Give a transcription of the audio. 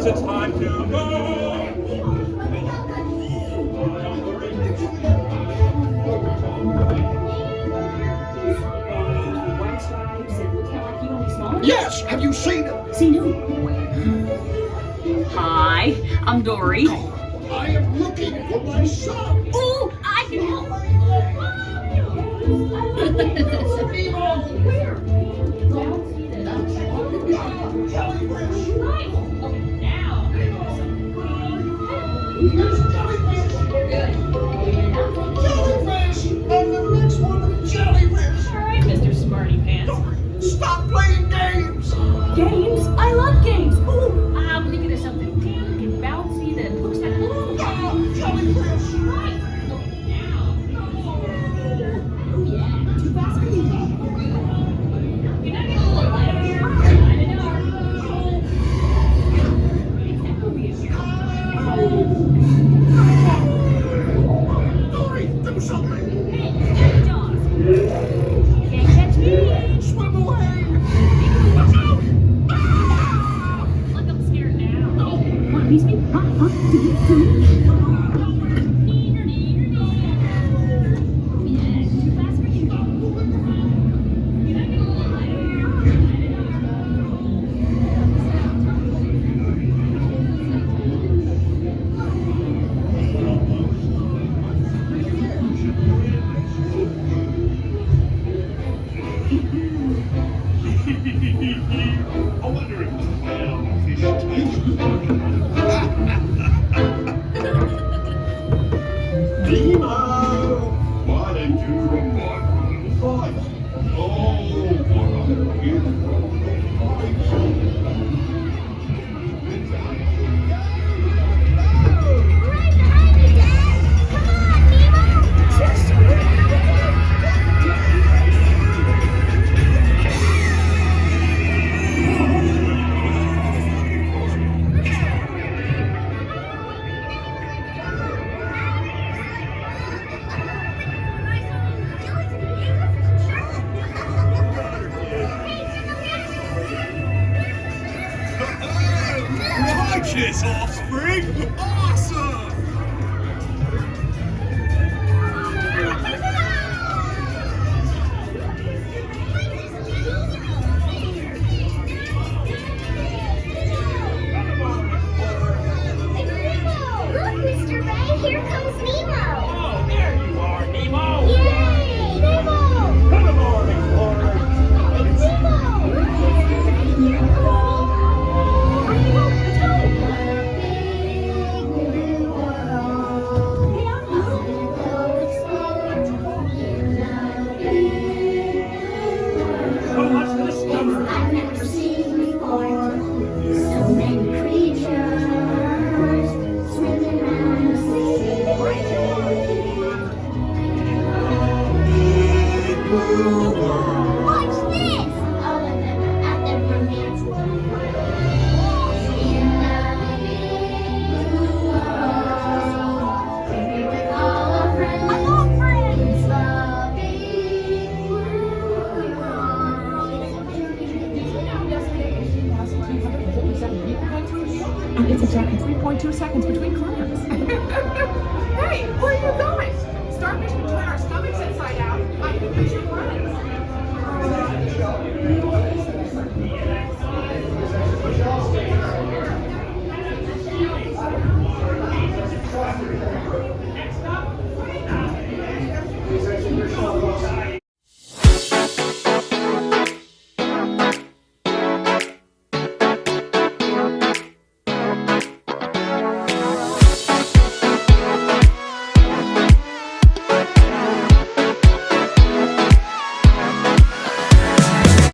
It's time to go! Yes, have you seen it? Seen who? Hi, I'm Dory. Oh, I am looking for my son. Ooh, I can help. There's jellyfish! Jellyfish! And the next one, jellyfish! Alright, Mr. Smarty Pants. Stop playing games! Games? I love games. Ooh, I'm thinking of something pink and bouncy that looks like Jellyfish! Right. Now. Oh yeah, too fast for you. You're not getting a little lighter here. I don't know. Dory, do something! Hey, dog. Can't catch me. Swim away! Watch out! Ah! Look, I'm scared now. Want to piece me? Huh? Yeah, too fast for you. You're not getting a little lighter here. I wonder if the clownfish tastes Nemo! Why don't you remind me of the price? Oh, what a beautiful Righteous offspring! Awesome! Look, Mr. Ray, here comes Nemo! Oh, there you are, Nemo! Yay! Nemo! Good morning, Explorer! It's Nemo! Here comes Nemo! So much to discover! I've never seen before. So many creatures swimming around the sea. Watch this! All of them are out there for me. In the big blue world, we're with all our friends. I love friends! The big blue world. And it's exactly 3.2 seconds between clams. Hey, where are you going? Starfish can turn our stomachs inside out. I can use your friends.